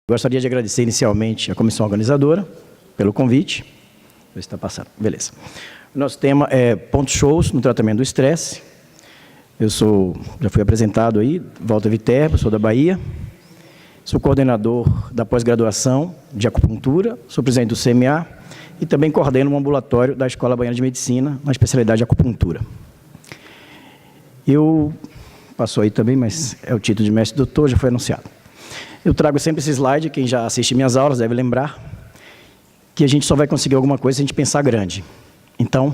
Gostaria de agradecer inicialmente a comissão organizadora pelo convite. Ver se está passando. Beleza. O nosso tema é pontos shows no tratamento do estresse. Já fui apresentado aí, Walter Viterbo, sou da Bahia. Sou coordenador da pós-graduação de acupuntura, sou presidente do CMA e também coordeno um ambulatório da Escola Baiana de Medicina, na especialidade de acupuntura. Passou aí também, mas é o título de mestre doutor, já foi anunciado. Eu trago sempre esse slide, quem já assiste minhas aulas deve lembrar, que a gente só vai conseguir alguma coisa se a gente pensar grande. Então,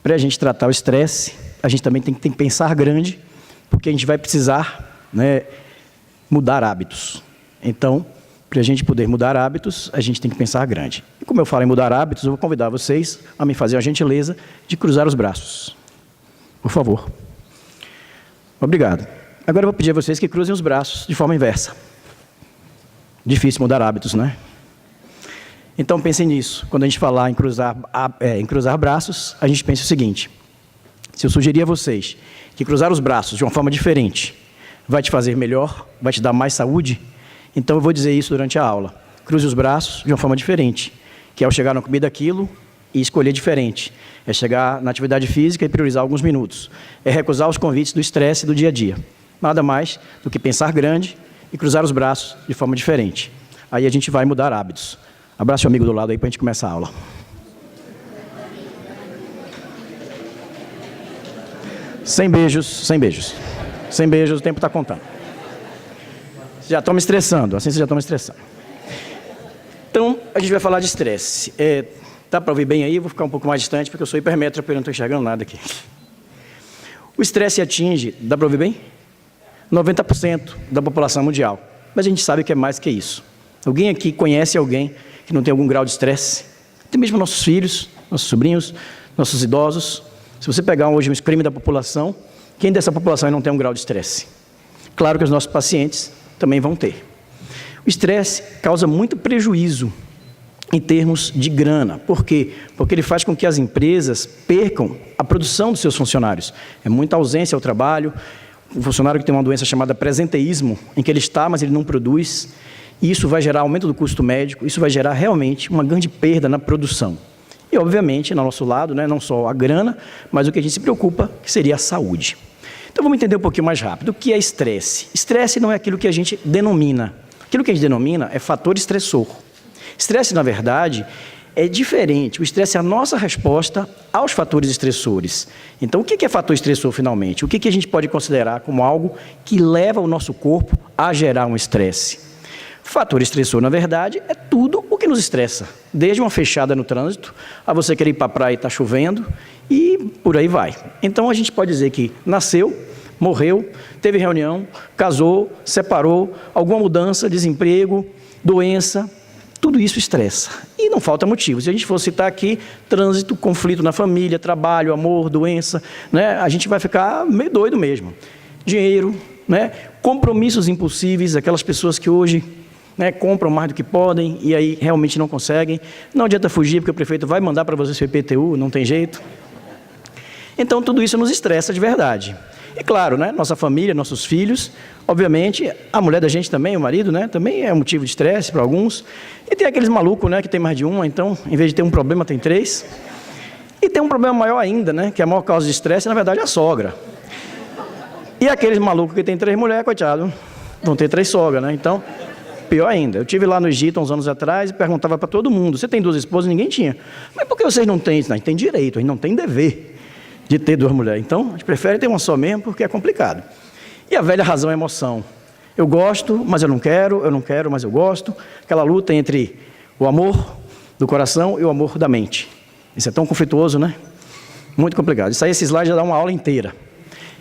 para a gente tratar o estresse, a gente também tem que pensar grande, porque a gente vai precisar, mudar hábitos. Então, para a gente poder mudar hábitos, a gente tem que pensar grande. E como eu falo em mudar hábitos, eu vou convidar vocês a me fazer a gentileza de cruzar os braços. Por favor. Obrigado. Agora eu vou pedir a vocês que cruzem os braços de forma inversa. Difícil mudar hábitos, né? Então, pensem nisso. Quando a gente falar em cruzar braços, a gente pensa o seguinte. Se eu sugerir a vocês que cruzar os braços de uma forma diferente vai te fazer melhor, vai te dar mais saúde, então eu vou dizer isso durante a aula. Cruze os braços de uma forma diferente, que é ao chegar na comida aquilo e escolher diferente. É chegar na atividade física e priorizar alguns minutos. É recusar os convites do estresse do dia a dia. Nada mais do que pensar grande e cruzar os braços de forma diferente. Aí a gente vai mudar hábitos. Abraço o amigo do lado aí para a gente começar a aula. Sem beijos, sem beijos. Sem beijos, o tempo está contando. Vocês já estão me estressando, assim vocês já estão me estressando. Então, a gente vai falar de estresse. Dá para ouvir bem aí? Eu vou ficar um pouco mais distante, porque eu sou hipermétrope e não estou enxergando nada aqui. O estresse atinge, dá para ouvir bem? 90% da população mundial. Mas a gente sabe que é mais que isso. Alguém aqui conhece alguém que não tem algum grau de estresse? Até mesmo nossos filhos, nossos sobrinhos, nossos idosos. Se você pegar hoje um screening da população, quem dessa população não tem um grau de estresse? Claro que os nossos pacientes também vão ter. O estresse causa muito prejuízo em termos de grana. Por quê? Porque ele faz com que as empresas percam a produção dos seus funcionários. É muita ausência ao trabalho. Um funcionário que tem uma doença chamada presenteísmo, em que ele está, mas ele não produz, e isso vai gerar aumento do custo médico, isso vai gerar realmente uma grande perda na produção. E, obviamente, no nosso lado, não só a grana, mas o que a gente se preocupa, que seria a saúde. Então, vamos entender um pouquinho mais rápido. O que é estresse? Estresse não é aquilo que a gente denomina. Aquilo que a gente denomina é fator estressor. Estresse, na verdade, é diferente. O estresse é a nossa resposta aos fatores estressores. Então, o que é fator estressor, finalmente? O que a gente pode considerar como algo que leva o nosso corpo a gerar um estresse? Fator estressor, na verdade, é tudo o que nos estressa. Desde uma fechada no trânsito, a você querer ir para a praia e está chovendo, e por aí vai. Então, a gente pode dizer que nasceu, morreu, teve reunião, casou, separou, alguma mudança, desemprego, doença, tudo isso estressa. E não falta motivo. Se a gente for citar aqui, trânsito, conflito na família, trabalho, amor, doença, a gente vai ficar meio doido mesmo. Dinheiro, compromissos impossíveis, aquelas pessoas que hoje compram mais do que podem e aí realmente não conseguem. Não adianta fugir, porque o prefeito vai mandar para você seu IPTU, não tem jeito. Então, tudo isso nos estressa de verdade. E claro, nossa família, nossos filhos, obviamente, a mulher da gente também, o marido, também é um motivo de estresse para alguns. E tem aqueles malucos, que tem mais de uma, então, em vez de ter um problema, tem três. E tem um problema maior ainda, que a maior causa de estresse, na verdade, é a sogra. E aqueles malucos que tem 3 mulheres, coitado, vão ter 3 sogras, Então, pior ainda. Eu estive lá no Egito, uns anos atrás, e perguntava para todo mundo, você tem 2 esposas? Ninguém tinha. Mas por que vocês não têm? Não, a gente tem direito, a gente não tem dever de ter 2 mulheres. Então, a gente prefere ter uma só mesmo, porque é complicado. E a velha razão é a emoção. Eu gosto, mas eu não quero, mas eu gosto. Aquela luta entre o amor do coração e o amor da mente. Isso é tão conflituoso, Muito complicado. Isso aí, esse slide já dá uma aula inteira.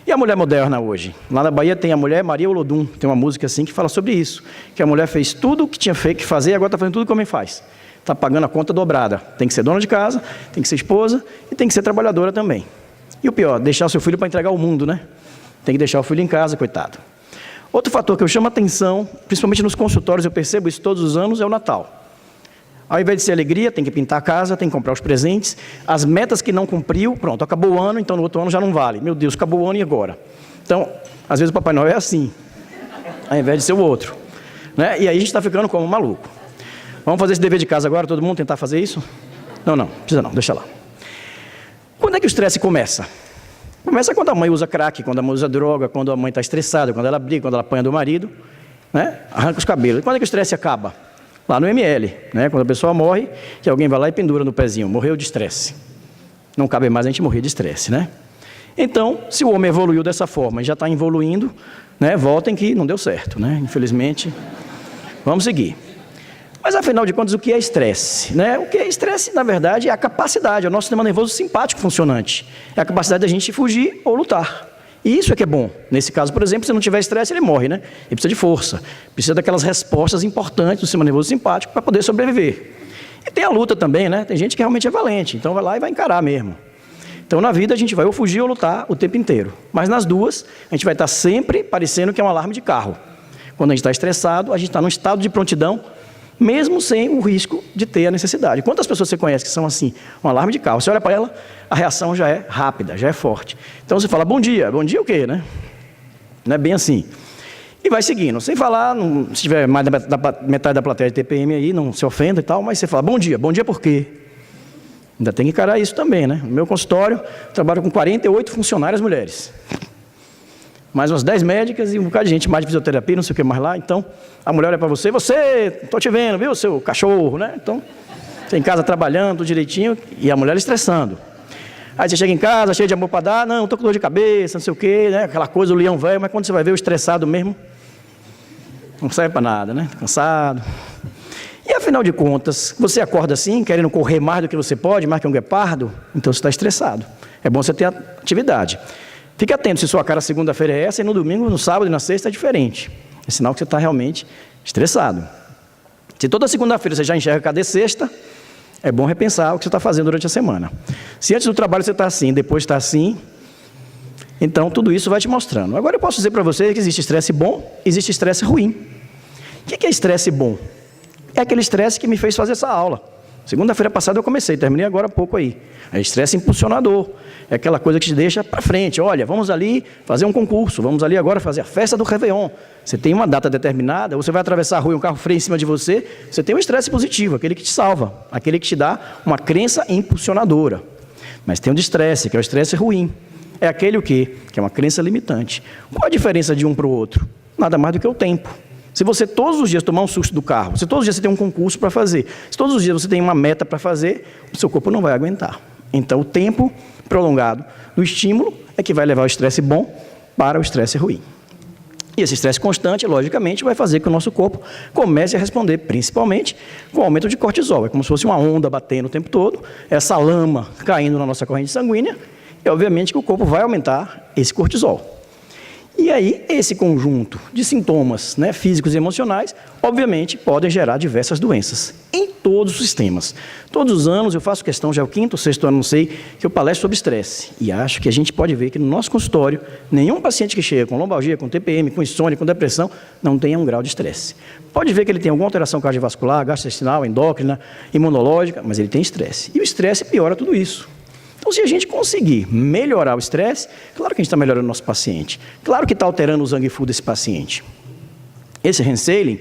E a mulher moderna hoje? Lá na Bahia tem a mulher Maria Olodum, tem uma música assim que fala sobre isso. Que a mulher fez tudo o que tinha feito que fazer e agora está fazendo tudo que o homem faz. Está pagando a conta dobrada. Tem que ser dona de casa, tem que ser esposa e tem que ser trabalhadora também. E o pior, deixar o seu filho para entregar o mundo, Tem que deixar o filho em casa, coitado. Outro fator que eu chamo a atenção, principalmente nos consultórios, eu percebo isso todos os anos, é o Natal. Ao invés de ser alegria, tem que pintar a casa, tem que comprar os presentes. As metas que não cumpriu, pronto, acabou o ano, então no outro ano já não vale. Meu Deus, acabou o ano e agora? Então, às vezes o Papai Noel é assim, ao invés de ser o outro. né? E aí a gente está ficando como maluco. Vamos fazer esse dever de casa agora, todo mundo tentar fazer isso? Não, precisa não, deixa lá. Quando é que o estresse começa? Começa quando a mãe usa crack, quando a mãe usa droga, quando a mãe está estressada, quando ela briga, quando ela apanha do marido, né? Arranca os cabelos. E quando é que o estresse acaba? Lá no ML, né? Quando a pessoa morre, que alguém vai lá e pendura no pezinho, morreu de estresse. Não cabe mais a gente morrer de estresse, né? Então, se o homem evoluiu dessa forma e já está evoluindo, né? Voltem que não deu certo, né? Infelizmente, vamos seguir. Mas, afinal de contas, o que é estresse? Né? O que é estresse, na verdade, é a capacidade, é o nosso sistema nervoso simpático funcionante. É a capacidade da gente fugir ou lutar. E isso é que é bom. Nesse caso, por exemplo, se não tiver estresse, ele morre, né? Ele precisa de força. Precisa daquelas respostas importantes do sistema nervoso simpático para poder sobreviver. E tem a luta também, né? Tem gente que realmente é valente, então vai lá e vai encarar mesmo. Então, na vida, a gente vai ou fugir ou lutar o tempo inteiro. Mas nas duas, a gente vai estar sempre parecendo que é um alarme de carro. Quando a gente está estressado, a gente está num estado de prontidão, mesmo sem o risco de ter a necessidade. Quantas pessoas você conhece que são assim, um alarme de carro? Você olha para ela, a reação já é rápida, já é forte. Então você fala, bom dia o quê, né? Não é bem assim. E vai seguindo, sem falar, se tiver mais da metade da plateia de TPM aí, não se ofenda e tal, mas você fala, bom dia por quê? Ainda tem que encarar isso também, né? No meu consultório, trabalho com 48 funcionárias mulheres. Mais umas 10 médicas e um bocado de gente mais de fisioterapia, não sei o que mais lá. Então, a mulher olha para você, estou te vendo, viu, seu cachorro, né? Então, você em casa trabalhando, tudo direitinho, e a mulher estressando. Aí você chega em casa, cheio de amor para dar, não, estou com dor de cabeça, não sei o que, né? Aquela coisa, o leão velho, mas quando você vai ver o estressado mesmo, não serve para nada, né? Cansado. E afinal de contas, você acorda assim, querendo correr mais do que você pode, mais que um guepardo, então você está estressado. É bom você ter atividade. Fique atento se sua cara segunda-feira é essa e no domingo, no sábado e na sexta é diferente. É sinal que você está realmente estressado. Se toda segunda-feira você já enxerga cadê sexta, é bom repensar o que você está fazendo durante a semana. Se antes do trabalho você está assim, depois está assim, então tudo isso vai te mostrando. Agora eu posso dizer para você que existe estresse bom, existe estresse ruim. O que é estresse bom? É aquele estresse que me fez fazer essa aula. Segunda-feira passada eu comecei, terminei agora há pouco aí. É estresse impulsionador. É aquela coisa que te deixa para frente. Olha, vamos ali fazer um concurso, vamos ali agora fazer a festa do Réveillon. Você tem uma data determinada, você vai atravessar a rua e um carro freia em cima de você, você tem um estresse positivo, aquele que te salva, aquele que te dá uma crença impulsionadora. Mas tem o de estresse, que é o estresse ruim. É aquele o quê? Que é uma crença limitante. Qual a diferença de um para o outro? Nada mais do que o tempo. Se você todos os dias tomar um susto do carro, se todos os dias você tem um concurso para fazer, se todos os dias você tem uma meta para fazer, o seu corpo não vai aguentar. Então, o tempo prolongado do estímulo é que vai levar o estresse bom para o estresse ruim. E esse estresse constante, logicamente, vai fazer que o nosso corpo comece a responder, principalmente com o aumento de cortisol. É como se fosse uma onda batendo o tempo todo, essa lama caindo na nossa corrente sanguínea, e obviamente que o corpo vai aumentar esse cortisol. E aí, esse conjunto de sintomas, né, físicos e emocionais, obviamente, podem gerar diversas doenças, em todos os sistemas. Todos os anos eu faço questão, já é o 5º ou 6º ano, não sei, que eu palestro sobre estresse. E acho que a gente pode ver que no nosso consultório, nenhum paciente que chega com lombalgia, com TPM, com insônia, com depressão, não tenha um grau de estresse. Pode ver que ele tem alguma alteração cardiovascular, gastrointestinal, endócrina, imunológica, mas ele tem estresse. E o estresse piora tudo isso. Então, se a gente conseguir melhorar o estresse, claro que a gente está melhorando o nosso paciente. Claro que está alterando o Zhang-Fu desse paciente. Esse Henseiling,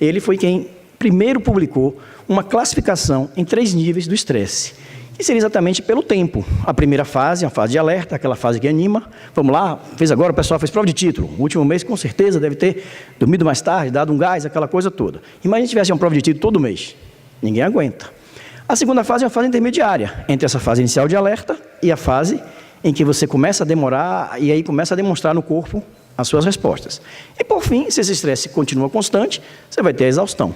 ele foi quem primeiro publicou uma classificação em 3 níveis do estresse. Que seria exatamente pelo tempo. A primeira fase, a fase de alerta, aquela fase que anima. Vamos lá, o pessoal fez prova de título. O último mês, com certeza, deve ter dormido mais tarde, dado um gás, aquela coisa toda. Imagina se tivesse uma prova de título todo mês. Ninguém aguenta. A segunda fase é a fase intermediária, entre essa fase inicial de alerta e a fase em que você começa a demorar e aí começa a demonstrar no corpo as suas respostas. E por fim, se esse estresse continua constante, você vai ter a exaustão.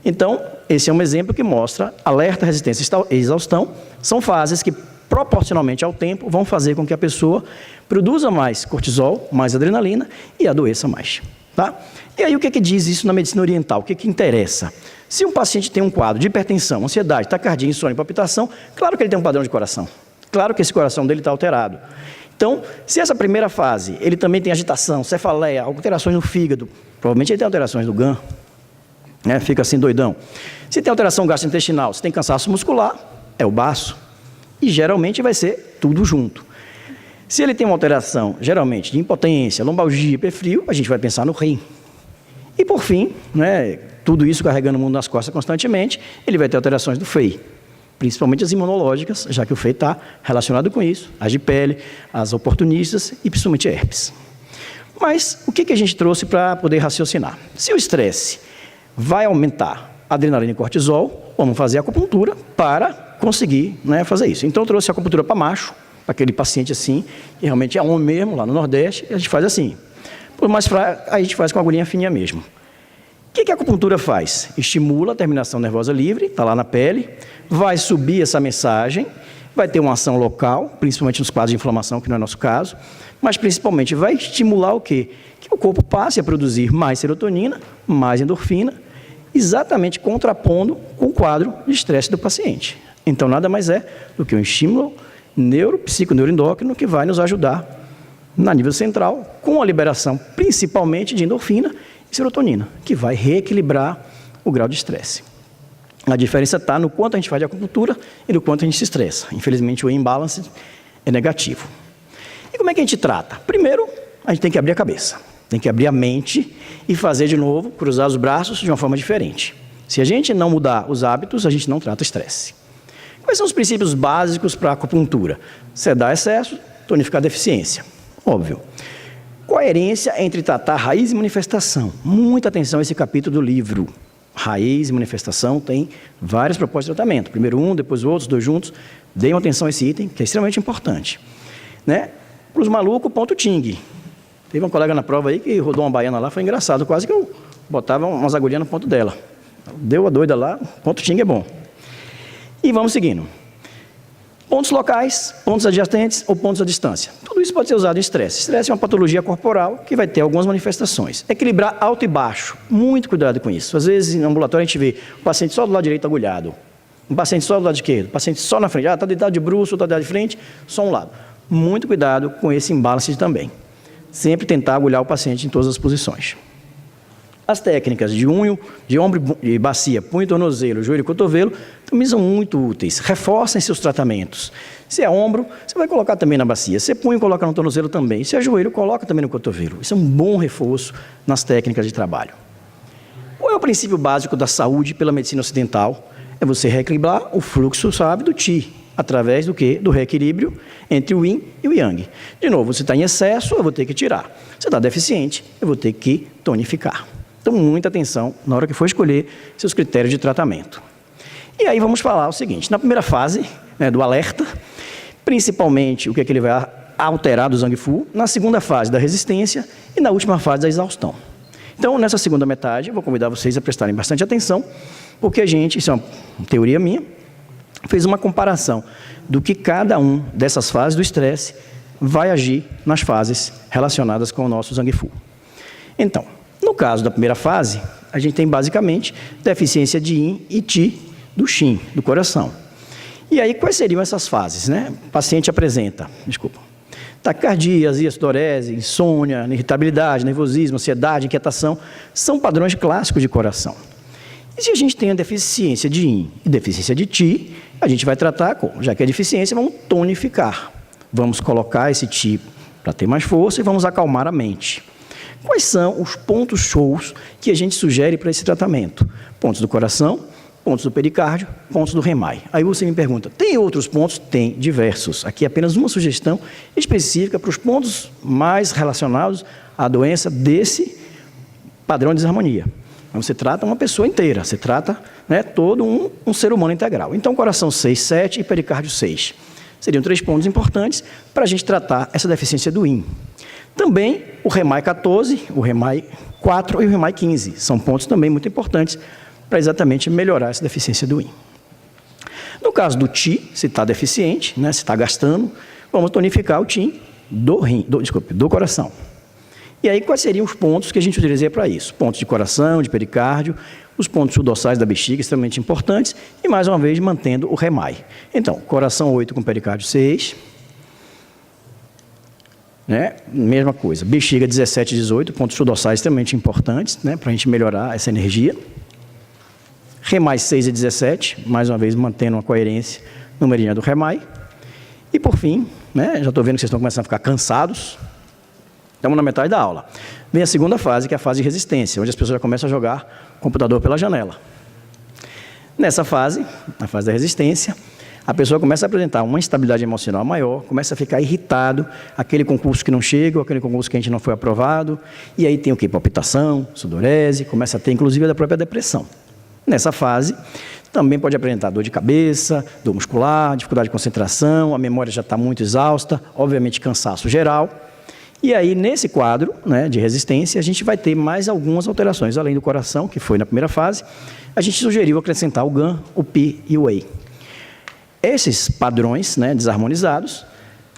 Então, esse é um exemplo que mostra alerta, resistência e exaustão, são fases que proporcionalmente ao tempo vão fazer com que a pessoa produza mais cortisol, mais adrenalina e adoeça mais. Tá? E aí o que diz isso na medicina oriental? O que interessa? Se um paciente tem um quadro de hipertensão, ansiedade, taquicardia, insônia e palpitação, claro que ele tem um padrão de coração. Claro que esse coração dele está alterado. Então, se essa primeira fase, ele também tem agitação, cefaleia, alterações no fígado, provavelmente ele tem alterações do GAN, né? Fica assim doidão. Se tem alteração gastrointestinal, se tem cansaço muscular, é o baço. E geralmente vai ser tudo junto. Se ele tem uma alteração, geralmente, de impotência, lombalgia, pé frio, a gente vai pensar no rim. E, por fim, né, tudo isso carregando o mundo nas costas constantemente, ele vai ter alterações do FEI, principalmente as imunológicas, já que o FEI está relacionado com isso, as de pele, as oportunistas e principalmente herpes. Mas o que a gente trouxe para poder raciocinar? Se o estresse vai aumentar adrenalina e cortisol, vamos fazer acupuntura para conseguir, né, fazer isso. Então eu trouxe a acupuntura para macho, para aquele paciente assim, que realmente é homem mesmo, lá no Nordeste, e a gente faz assim. Por mais fraco, a gente faz com agulhinha fininha mesmo. O que a acupuntura faz? Estimula a terminação nervosa livre, está lá na pele, vai subir essa mensagem, vai ter uma ação local, principalmente nos quadros de inflamação, que não é nosso caso, mas principalmente vai estimular o quê? Que o corpo passe a produzir mais serotonina, mais endorfina, exatamente contrapondo com o quadro de estresse do paciente. Então, nada mais é do que um estímulo psiconeuroendócrino que vai nos ajudar na nível central, com a liberação principalmente de endorfina e serotonina, que vai reequilibrar o grau de estresse. A diferença está no quanto a gente faz de acupuntura e no quanto a gente se estressa. Infelizmente, o imbalance é negativo. E como é que a gente trata? Primeiro, a gente tem que abrir a cabeça, tem que abrir a mente e fazer de novo, cruzar os braços de uma forma diferente. Se a gente não mudar os hábitos, a gente não trata estresse. Quais são os princípios básicos para a acupuntura? Sedar excesso, tonificar deficiência. Óbvio. Coerência entre tratar raiz e manifestação. Muita atenção a esse capítulo do livro. Raiz e manifestação tem várias propostas de tratamento. Primeiro um, depois o outro, 2 juntos. Deem atenção a esse item, que é extremamente importante. Né? Para os malucos, ponto Ting. Teve um colega na prova aí que rodou uma baiana lá, foi engraçado. Quase que eu botava umas agulhinhas no ponto dela. Deu a doida lá, ponto Ting é bom. E vamos seguindo. Pontos locais, pontos adjacentes ou pontos à distância. Tudo isso pode ser usado em estresse. Estresse é uma patologia corporal que vai ter algumas manifestações. Equilibrar alto e baixo. Muito cuidado com isso. Às vezes, no ambulatório, a gente vê o paciente só do lado direito agulhado, um paciente só do lado esquerdo, o paciente só na frente. Está deitado de bruço, está deitado de frente, só um lado. Muito cuidado com esse imbalance também. Sempre tentar agulhar o paciente em todas as posições. As técnicas de unho, de ombro e bacia, punho e tornozelo, joelho e cotovelo, também são muito úteis. Reforcem seus tratamentos. Se é ombro, você vai colocar também na bacia. Se é punho, coloca no tornozelo também. Se é joelho, coloca também no cotovelo. Isso é um bom reforço nas técnicas de trabalho. Qual é o princípio básico da saúde pela medicina ocidental? É você reequilibrar o fluxo suave do Qi, através do quê? Do reequilíbrio entre o Yin e o Yang. De novo, você está em excesso, eu vou ter que tirar. Você está deficiente, eu vou ter que tonificar. Então, muita atenção na hora que for escolher seus critérios de tratamento. E aí vamos falar o seguinte, na primeira fase, né, do alerta, principalmente o que é que ele vai alterar do Zhang Fu, na segunda fase da resistência e na última fase da exaustão. Então, nessa segunda metade, eu vou convidar vocês a prestarem bastante atenção, porque a gente, isso é uma teoria minha, fez uma comparação do que cada um dessas fases do estresse vai agir nas fases relacionadas com o nosso Zhang Fu. Então, no caso da primeira fase, a gente tem basicamente deficiência de Yin e Qi do Qin, do coração. E aí, quais seriam essas fases, né? O paciente apresenta, taquicardia, azia, sudorese, insônia, irritabilidade, nervosismo, ansiedade, inquietação, são padrões clássicos de coração. E se a gente tem a deficiência de Yin e deficiência de Qi, a gente vai tratar, já que é deficiência, vamos tonificar. Vamos colocar esse Qi para ter mais força e vamos acalmar a mente. Quais são os pontos shows que a gente sugere para esse tratamento? Pontos do coração, pontos do pericárdio, pontos do remai. Aí você me pergunta, tem outros pontos? Tem diversos. Aqui é apenas uma sugestão específica para os pontos mais relacionados à doença desse padrão de desarmonia. Então, você trata uma pessoa inteira, você trata, né, todo um ser humano integral. Então, coração 6, 7 e pericárdio 6. Seriam 3 pontos importantes para a gente tratar essa deficiência do Yin. Também o remai 14, o remai 4 e o remai 15. São pontos também muito importantes para exatamente melhorar essa deficiência do Yin. No caso do Qi, se está deficiente, né, se está gastando, vamos tonificar o Qi do coração. E aí, quais seriam os pontos que a gente utilizaria para isso? Pontos de coração, de pericárdio, os pontos dorsais da bexiga, extremamente importantes, e mais uma vez, mantendo o remai. Então, coração 8 com pericárdio 6, né? Mesma coisa, bexiga 17 e 18, pontos dorsais extremamente importantes, né, para a gente melhorar essa energia. Remai 6 e 17, mais uma vez, mantendo uma coerência no meridiano do remai. E por fim, né, já estou vendo que vocês estão começando a ficar cansados. Estamos na metade da aula. vem a segunda fase, que é a fase de resistência, onde as pessoas já começam a jogar o computador pela janela. Nessa fase, na fase da resistência, a pessoa começa a apresentar uma instabilidade emocional maior, começa a ficar irritado, aquele concurso que não chega, aquele concurso que a gente não foi aprovado, e aí tem o quê? Palpitação, sudorese, começa a ter inclusive a própria depressão. Nessa fase, também pode apresentar dor de cabeça, dor muscular, dificuldade de concentração, a memória já está muito exausta, obviamente cansaço geral. E aí, nesse quadro, né, de resistência, a gente vai ter mais algumas alterações, além do coração, que foi na primeira fase, a gente sugeriu acrescentar o GAN, o PI e o WEI. Esses padrões, né, desarmonizados,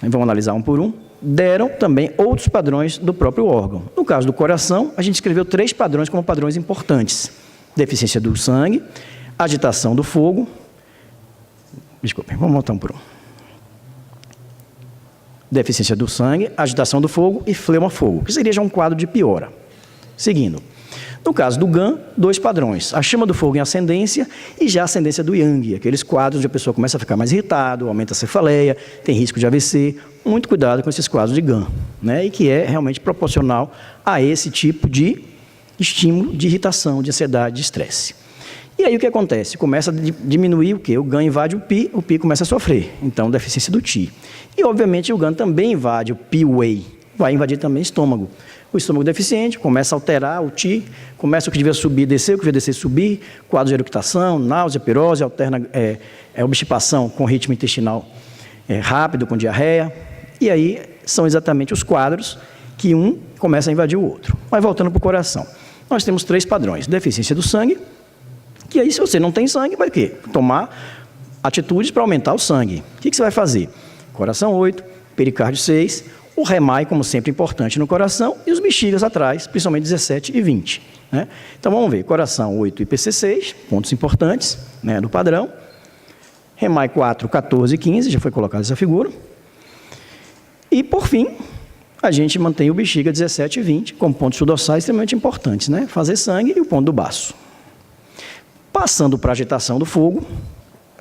vamos analisar um por um, deram também outros padrões do próprio órgão. No caso do coração, a gente escreveu 3 padrões como padrões importantes. Deficiência do sangue, agitação do fogo, desculpem, vamos voltar um por um. Deficiência do sangue, agitação do fogo e flema-fogo, que seria já um quadro de piora. Seguindo. No caso do GAN, 2 padrões, a chama do fogo em ascendência e já a ascendência do Yang, aqueles quadros onde a pessoa começa a ficar mais irritado, aumenta a cefaleia, tem risco de AVC, muito cuidado com esses quadros de GAN, né? E que é realmente proporcional a esse tipo de estímulo de irritação, de ansiedade, de estresse. E aí o que acontece? Começa a diminuir o quê? O GAN invade o PI começa a sofrer, então deficiência do TI. E obviamente o GAN também invade o PI-WEI, vai invadir também o estômago. O estômago deficiente começa a alterar o TI, começa o que devia subir, descer, o que devia descer, subir, quadro de eructação, náusea, pirose, alterna obstipação com ritmo intestinal rápido, com diarreia. E aí são exatamente os quadros que um começa a invadir o outro. Mas voltando para o coração, nós temos 3 padrões. Deficiência do sangue, que aí se você não tem sangue, vai o quê? Tomar atitudes para aumentar o sangue. O que você vai fazer? Coração 8, pericárdio 6, o REMAI, como sempre, importante no coração, e os bexigas atrás, principalmente 17 e 20. Né? Então, vamos ver, coração 8 e IPC6, pontos importantes, né, do padrão. REMAI 4, 14 e 15, já foi colocada essa figura. E, por fim, a gente mantém o bexiga 17 e 20, como pontos sudorsais extremamente importantes, né? Fazer sangue e o ponto do baço. Passando para a agitação do fogo,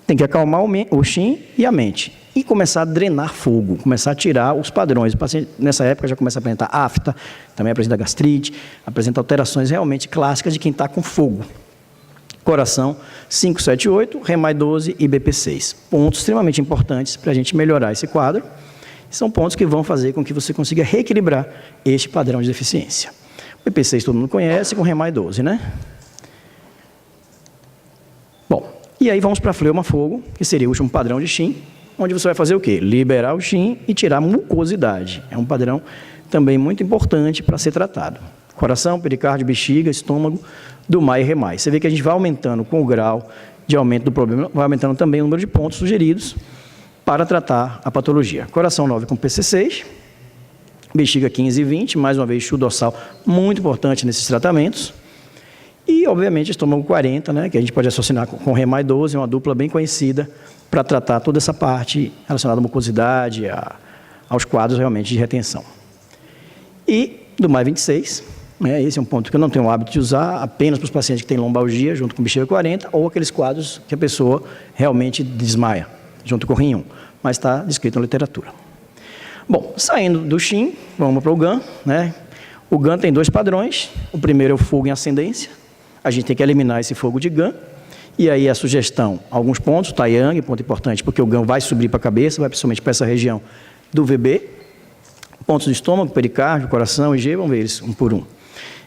tem que acalmar o Shin e a mente. E começar a drenar fogo, começar a tirar os padrões. O paciente, nessa época, já começa a apresentar afta, também apresenta gastrite, apresenta alterações realmente clássicas de quem está com fogo. Coração 5, 7, 8, REMAI 12 e BP6. Pontos extremamente importantes para a gente melhorar esse quadro. São pontos que vão fazer com que você consiga reequilibrar este padrão de deficiência. O BP6 todo mundo conhece, com REMAI 12, né? Bom, e aí vamos para flema-fogo, que seria o último padrão de Shin, onde você vai fazer o quê? Liberar o Shin e tirar a mucosidade. É um padrão também muito importante para ser tratado. Coração, pericárdio, bexiga, estômago, do MAI e REMAI. Você vê que a gente vai aumentando com o grau de aumento do problema, vai aumentando também o número de pontos sugeridos para tratar a patologia. Coração 9 com PC6, bexiga 15 e 20, mais uma vez chu dorsal muito importante nesses tratamentos. E, obviamente, estômago 40, né, que a gente pode associar com REMAI 12, uma dupla bem conhecida para tratar toda essa parte relacionada à mucosidade, aos quadros realmente de retenção. E do MAI 26, né, esse é um ponto que eu não tenho o hábito de usar apenas para os pacientes que têm lombalgia, junto com bexiga 40, ou aqueles quadros que a pessoa realmente desmaia, junto com o rim 1, mas está descrito na literatura. Bom, saindo do Shin, vamos para o GAN, né? O GAN tem 2 padrões, o primeiro é o fogo em ascendência, a gente tem que eliminar esse fogo de GAN, e aí a sugestão, alguns pontos, Taiyang, ponto importante, porque o GAN vai subir para a cabeça, vai principalmente para essa região do VB, pontos do estômago, pericárdio, coração, IG, vamos ver eles um por um.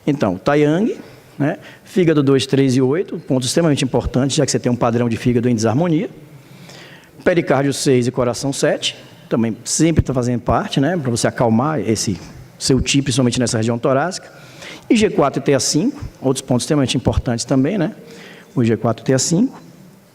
Então, Taiyang, né? Fígado 2, 3 e 8, pontos extremamente importantes, já que você tem um padrão de fígado em desarmonia. Pericárdio 6 e coração 7, também sempre está fazendo parte, né? Para você acalmar esse seu TI, principalmente nessa região torácica. E G4 e TA5, outros pontos extremamente importantes também, né? O G4 e TA5.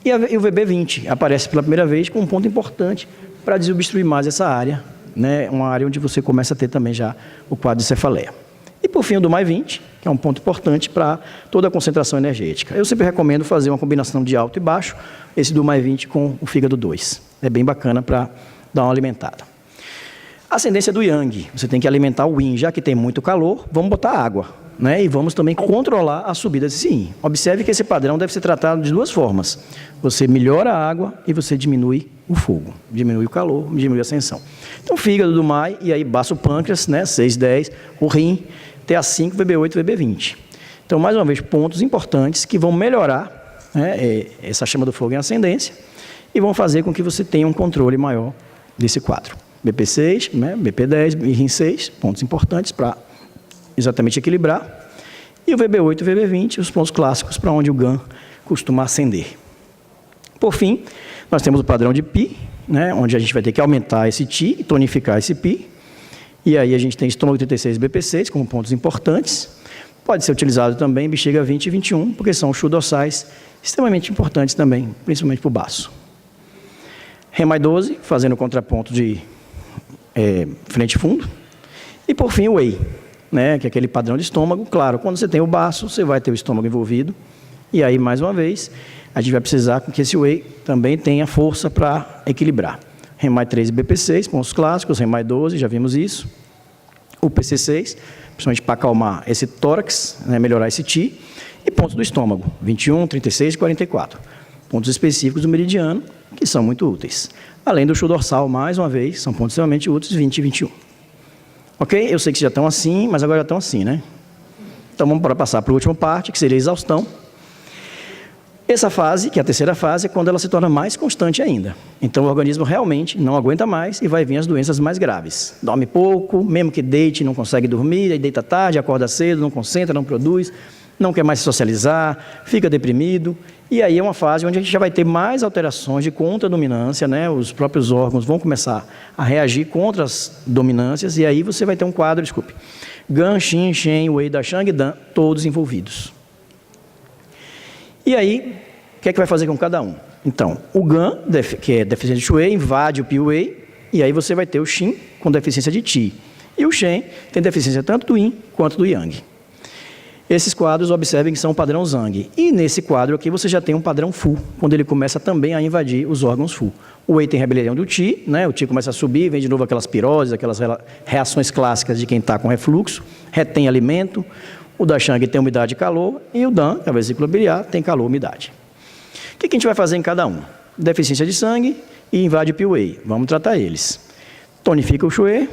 E o VB20 aparece pela primeira vez com um ponto importante para desobstruir mais essa área, né? Uma área onde você começa a ter também já o quadro de cefaleia. E por fim o do MAI 20, que é um ponto importante para toda a concentração energética. Eu sempre recomendo fazer uma combinação de alto e baixo, esse do MAI 20 com o fígado 2. É bem bacana para dar uma alimentada. Ascendência do Yang, você tem que alimentar o Yin, já que tem muito calor, vamos botar água, né? E vamos também controlar a subida desse Yin. Observe que esse padrão deve ser tratado de 2 formas. Você melhora a água e você diminui o fogo, diminui o calor, diminui a ascensão. Então, fígado do MAI, e aí baço pâncreas, né? 6, 10, o rim, TA5, VB8 e VB20. Então, mais uma vez, pontos importantes que vão melhorar, né, essa chama do fogo em ascendência e vão fazer com que você tenha um controle maior desse quadro. BP6, né, BP10 e RIM6, pontos importantes para exatamente equilibrar. E o VB8 e o VB20, os pontos clássicos para onde o GAN costuma ascender. Por fim, nós temos o padrão de Pi, né, onde a gente vai ter que aumentar esse Ti e tonificar esse Pi. E aí a gente tem estômago 36 e BP6 como pontos importantes. Pode ser utilizado também bexiga 20 e 21, porque são chu-dorsais extremamente importantes também, principalmente para o baço. Rem 12, fazendo o contraponto de frente e fundo. E por fim o Wei, né, que é aquele padrão de estômago. Claro, quando você tem o baço, você vai ter o estômago envolvido. E aí, mais uma vez, a gente vai precisar que esse Wei também tenha força para equilibrar. Rem 3 e BP6, pontos clássicos, Rem 12, já vimos isso. O PC6, principalmente para acalmar esse tórax, né, melhorar esse Ti. E pontos do estômago, 21, 36 e 44. Pontos específicos do meridiano, que são muito úteis. Além do chu-dorsal, mais uma vez, são pontos extremamente úteis, 20 e 21. Ok? Eu sei que já estão assim, mas agora já estão assim, né? Então vamos para passar para a última parte, que seria a exaustão. Essa fase, que é a terceira fase, é quando ela se torna mais constante ainda. Então o organismo realmente não aguenta mais e vai vir as doenças mais graves. Dorme pouco, mesmo que deite, não consegue dormir, aí deita tarde, acorda cedo, não concentra, não produz, não quer mais se socializar, fica deprimido. E aí é uma fase onde a gente já vai ter mais alterações de contra-dominância, né? Os próprios órgãos vão começar a reagir contra as dominâncias e aí você vai ter um quadro, GAN, Xin, Shen, Wei, Dashang e Dan, todos envolvidos. E aí, o que é que vai fazer com cada um? Então, o GAN, que é deficiência de Shui, invade o Pi-Wei, e aí você vai ter o Xin com deficiência de Ti. E o Shen tem deficiência tanto do Yin quanto do Yang. Esses quadros, observem que são o padrão Zhang. E nesse quadro aqui você já tem um padrão Fu, quando ele começa também a invadir os órgãos Fu. O Wei tem rebelião do Ti, né? O Ti começa a subir, vem de novo aquelas piroses, aquelas reações clássicas de quem está com refluxo, retém alimento. O Dashang tem umidade e calor, e o Dan, que é a vesícula biliar, tem calor e umidade. O que a gente vai fazer em cada um? Deficiência de sangue e invade o Pi-Wei. Vamos tratar eles. Tonifica o Shui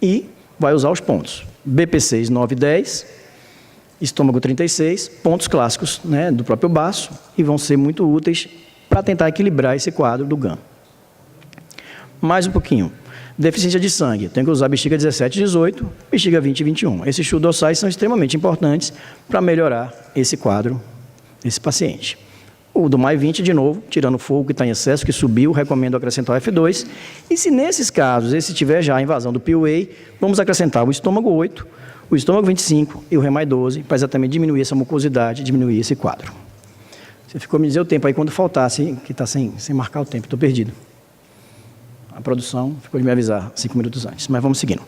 e vai usar os pontos. BP6, 9 e 10, estômago 36, pontos clássicos, né, do próprio baço, e vão ser muito úteis para tentar equilibrar esse quadro do GAN. Mais um pouquinho. Deficiência de sangue, tem que usar bexiga 17 e 18, bexiga 20 e 21. Esses chu-dorsais são extremamente importantes para melhorar esse quadro desse paciente. O do mais 20, de novo, tirando o fogo que está em excesso, que subiu, recomendo acrescentar o F2. E se nesses casos, esse tiver já a invasão do Pi-Wei, vamos acrescentar o estômago 8, o estômago 25 e o Rem 12, para exatamente diminuir essa mucosidade, diminuir esse quadro. Você ficou me dizer o tempo aí quando faltasse, que está sem marcar o tempo, estou perdido. A produção ficou de me avisar 5 minutos antes, mas vamos seguindo.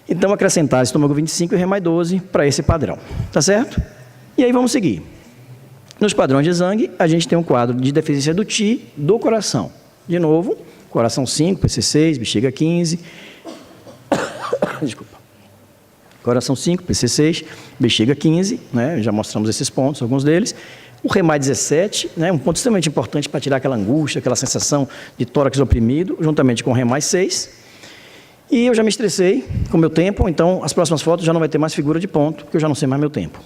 Então, acrescentar estômago 25 e Rem 12 para esse padrão, tá certo? E aí vamos seguir. Nos padrões de Zhang, a gente tem um quadro de deficiência do Ti do coração. De novo, coração 5, PC6, bexiga 15. Desculpa. Coração 5, PC6, bexiga 15, né? Já mostramos esses pontos, alguns deles. O Rem 17, né, um ponto extremamente importante para tirar aquela angústia, aquela sensação de tórax oprimido, juntamente com o Rem 6. E eu já me estressei com o meu tempo, então as próximas fotos já não vai ter mais figura de ponto, porque eu já não sei mais meu tempo.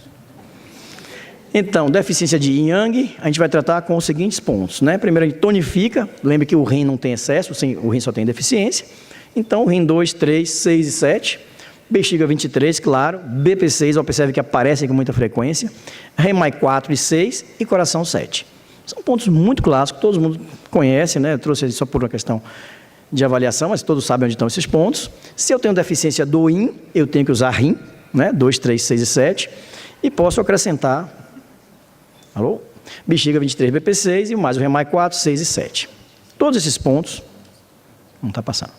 Então, deficiência de Yin Yang, a gente vai tratar com os seguintes pontos, né? Primeiro, a gente tonifica, lembre que o Rim não tem excesso, o Rim só tem deficiência. Então, Rim 2, 3, 6 e 7. Bexiga 23, claro. BP6, observe que aparecem com muita frequência. Rem 4 e 6 e coração 7. São pontos muito clássicos, todo mundo conhece, né? Eu trouxe só por uma questão de avaliação, mas todos sabem onde estão esses pontos. Se eu tenho deficiência do Yin, eu tenho que usar Rim, né? 2, 3, 6 e 7. E posso acrescentar, bexiga 23, BP6 e mais o Rem 4, 6 e 7. Todos esses pontos, não está passando.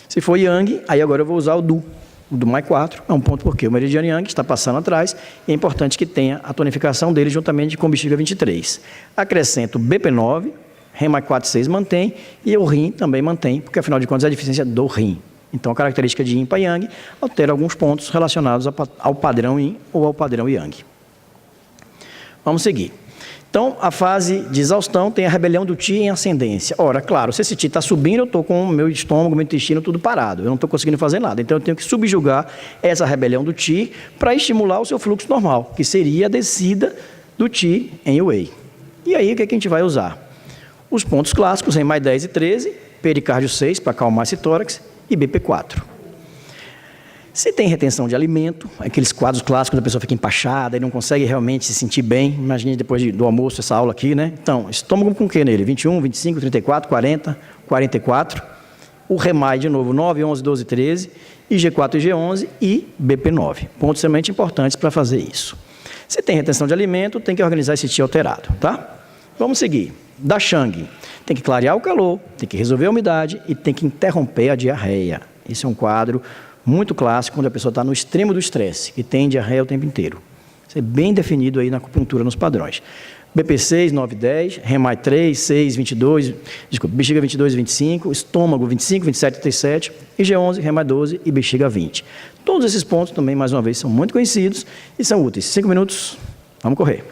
Se for Yang, aí agora eu vou usar o Du. O do mais 4 é um ponto porque o meridiano Yang está passando atrás e é importante que tenha a tonificação dele juntamente com bexiga 23. Acrescento BP9, Rem 4, 6 mantém e o Rim também mantém, porque afinal de contas é a deficiência do Rim. Então a característica de Yin para Yang altera alguns pontos relacionados ao padrão Yin ou ao padrão Yang. Vamos seguir. Então, a fase de exaustão tem a rebelião do Ti em ascendência. Ora, claro, se esse Ti está subindo, eu estou com o meu estômago, meu intestino tudo parado. Eu não estou conseguindo fazer nada. Então, eu tenho que subjugar essa rebelião do Ti para estimular o seu fluxo normal, que seria a descida do Ti em Whey. E aí, o que a gente vai usar? Os pontos clássicos, REM mais 10 e 13, pericárdio 6 para acalmar esse tórax e BP4. Se tem retenção de alimento, aqueles quadros clássicos da pessoa fica empachada e não consegue realmente se sentir bem, imagine depois do almoço essa aula aqui, né? Então, estômago com o que nele? 21, 25, 34, 40, 44. O REMAI de novo, 9, 11, 12, 13, IG4 e G11 e BP9. Pontos extremamente importantes para fazer isso. Se tem retenção de alimento, tem que organizar esse TI alterado, tá? Vamos seguir. Da Chang, tem que clarear o calor, tem que resolver a umidade e tem que interromper a diarreia. Esse é um quadro muito clássico, quando a pessoa está no extremo do estresse, que tem diarreia o tempo inteiro. Isso é bem definido aí na acupuntura, nos padrões. BP6, 9, 10, REMAI 3, 6, 22, desculpa, bexiga 22 e 25, estômago 25, 27 e 37, IG11, REMAI 12 e bexiga 20. Todos esses pontos também, mais uma vez, são muito conhecidos e são úteis. 5 minutos, vamos correr.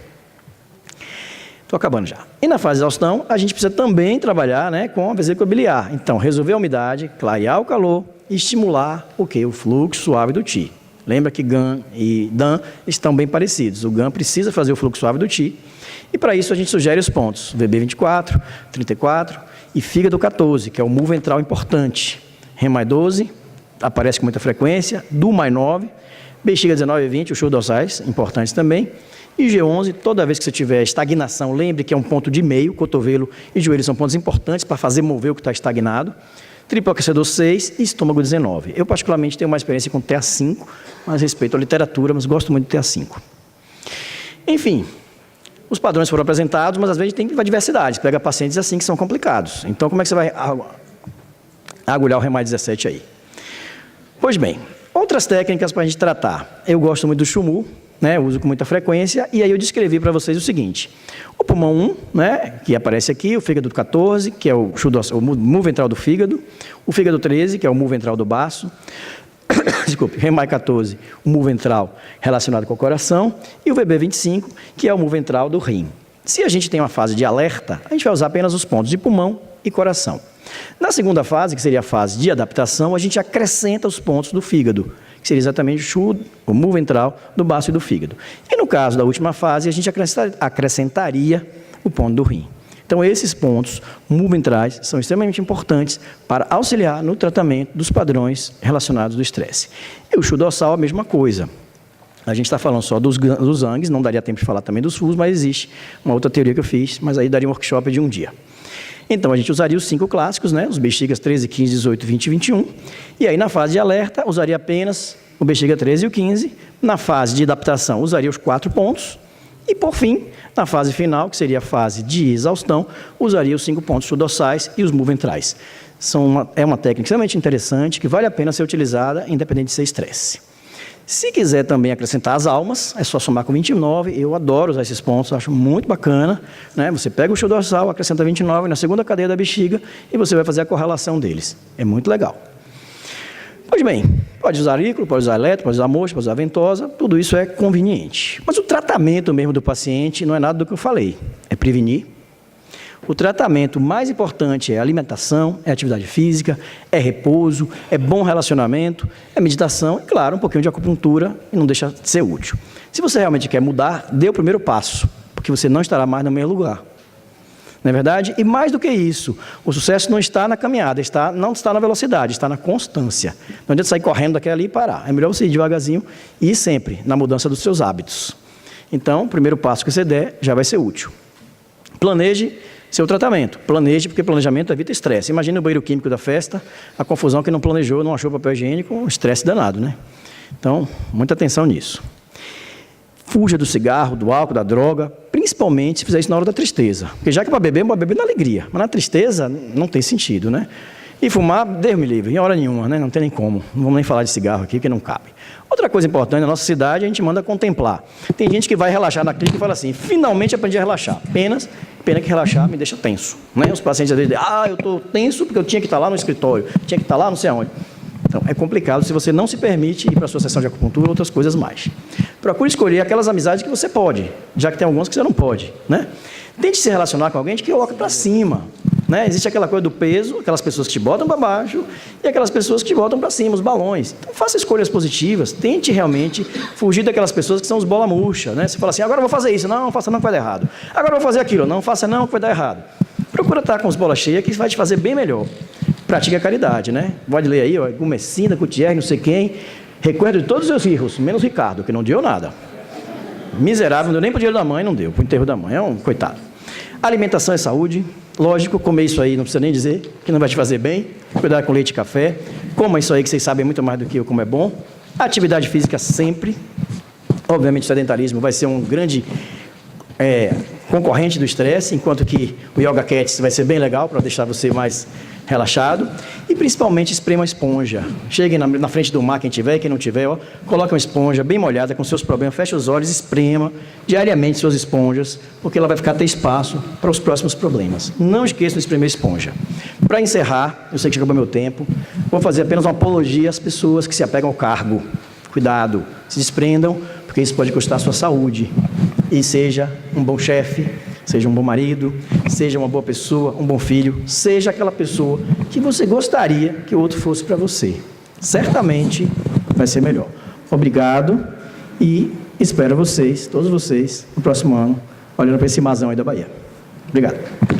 Estou acabando já. E na fase de exaustão, a gente precisa também trabalhar, né, com a vesícula biliar. Então, resolver a umidade, clarear o calor e estimular o quê? O fluxo suave do Ti. Lembra que GAN e DAN estão bem parecidos. O GAN precisa fazer o fluxo suave do Ti. E para isso a gente sugere os pontos. VB24, 34 e fígado 14, que é o mu ventral importante. REMAI 12, aparece com muita frequência. DU mais 9, bexiga 19 e 20, os show dorsais, importantes também. E G11, toda vez que você tiver estagnação, lembre que é um ponto de meio, cotovelo e joelho são pontos importantes para fazer mover o que está estagnado. Triplo aquecedor 6 e estômago 19. Eu, particularmente, tenho uma experiência com TA5, mas respeito a literatura, mas gosto muito de TA5. Enfim, os padrões foram apresentados, mas às vezes tem diversidade. Pega pacientes assim que são complicados. Então, como é que você vai agulhar o REMAI 17 aí? Pois bem, outras técnicas para a gente tratar. Eu gosto muito do Shumu, né, uso com muita frequência, e aí eu descrevi para vocês o seguinte: o pulmão 1, né, que aparece aqui, o fígado 14, que é o mu ventral do fígado, o fígado 13, que é o mu ventral do baço, desculpe, REMAI 14, o mu ventral relacionado com o coração, e o VB25, que é o mu ventral do rim. Se a gente tem uma fase de alerta, a gente vai usar apenas os pontos de pulmão e coração. Na segunda fase, que seria a fase de adaptação, a gente acrescenta os pontos do fígado, que seria exatamente o mu ventral do baço e do fígado. E no caso da última fase, a gente acrescentaria o ponto do rim. Então, esses pontos mu ventrais são extremamente importantes para auxiliar no tratamento dos padrões relacionados do estresse. E o chu dorsal, a mesma coisa. A gente está falando só dos zangues, não daria tempo de falar também dos FUS, mas existe uma outra teoria que eu fiz, mas aí daria um workshop de um dia. Então, a gente usaria os 5 clássicos, né? Os bexigas 13, 15, 18, 20 e 21. E aí, na fase de alerta, usaria apenas o bexiga 13 e o 15. Na fase de adaptação, usaria os 4 pontos. E, por fim, na fase final, que seria a fase de exaustão, usaria os 5 pontos dorsais e os mu ventrais. É uma técnica extremamente interessante, que vale a pena ser utilizada, independente de ser estresse. Se quiser também acrescentar as almas, é só somar com 29. Eu adoro usar esses pontos, acho muito bacana, né? Você pega o chu dorsal, acrescenta 29 na segunda cadeia da bexiga e você vai fazer a correlação deles. É muito legal. Pois bem, pode usar arículo, pode usar eletro, pode usar moxa, pode usar ventosa, tudo isso é conveniente. Mas o tratamento mesmo do paciente não é nada do que eu falei, é prevenir. O tratamento mais importante é alimentação, é atividade física, é repouso, é bom relacionamento, é meditação e, claro, um pouquinho de acupuntura e não deixa de ser útil. Se você realmente quer mudar, dê o primeiro passo, porque você não estará mais no mesmo lugar. Não é verdade? E mais do que isso, o sucesso não está na caminhada, não está na velocidade, está na constância. Não adianta sair correndo daquela ali e parar. É melhor você ir devagarzinho e ir sempre na mudança dos seus hábitos. Então, o primeiro passo que você der já vai ser útil. Planeje seu tratamento. Planeje, porque planejamento evita estresse. Imagina o banheiro químico da festa, a confusão que não planejou, não achou papel higiênico, um estresse danado, né? Então, muita atenção nisso. Fuja do cigarro, do álcool, da droga, principalmente se fizer isso na hora da tristeza. Porque já que para beber, pode beber na alegria, mas na tristeza não tem sentido, né? E fumar, Deus me livre, em hora nenhuma, né? Não tem nem como. Não vamos nem falar de cigarro aqui, porque não cabe. Outra coisa importante, na nossa cidade, a gente manda contemplar. Tem gente que vai relaxar na clínica e fala assim, finalmente aprendi a relaxar. Pena que relaxar me deixa tenso, né? Os pacientes às vezes dizem, eu estou tenso porque eu tinha que estar lá no escritório, tinha que estar lá não sei aonde. Então, é complicado se você não se permite ir para a sua sessão de acupuntura ou outras coisas mais. Procure escolher aquelas amizades que você pode, já que tem algumas que você não pode, né? Tente se relacionar com alguém que coloca para cima, né? Existe aquela coisa do peso, aquelas pessoas que te botam para baixo e aquelas pessoas que te botam para cima, os balões. Então, faça escolhas positivas, tente realmente fugir daquelas pessoas que são os bola murcha, né? Você fala assim, agora eu vou fazer isso, não faça não que vai dar errado. Agora eu vou fazer aquilo, não faça não que vai dar errado. Procura estar com os bolas cheias que vai te fazer bem melhor. Pratique a caridade, né? Pode ler aí, ó, Gumessina, Gutierrez, não sei quem. Recuerdo de todos os seus filhos, menos Ricardo, que não deu nada. Miserável, não deu nem para o dinheiro da mãe, não deu. Para o enterro da mãe, é um coitado. Alimentação é saúde. Lógico, comer isso aí, não precisa nem dizer, que não vai te fazer bem. Cuidar com leite e café. Coma isso aí, que vocês sabem muito mais do que eu como é bom. Atividade física sempre. Obviamente, o sedentarismo vai ser um grande concorrente do estresse, enquanto que o Yoga Cats vai ser bem legal para deixar você mais relaxado. E principalmente esprema uma esponja. Chegue na frente do mar, quem tiver e quem não tiver, ó, coloque uma esponja bem molhada com seus problemas, feche os olhos, esprema diariamente suas esponjas, porque ela vai ficar até espaço para os próximos problemas. Não esqueça de espremer esponja. Para encerrar, eu sei que chegou meu tempo, vou fazer apenas uma apologia às pessoas que se apegam ao cargo. Cuidado, se desprendam, porque isso pode custar a sua saúde. E seja um bom chefe, seja um bom marido, seja uma boa pessoa, um bom filho, seja aquela pessoa que você gostaria que o outro fosse para você. Certamente vai ser melhor. Obrigado e espero vocês, todos vocês, no próximo ano, olhando para esse mazão aí da Bahia. Obrigado.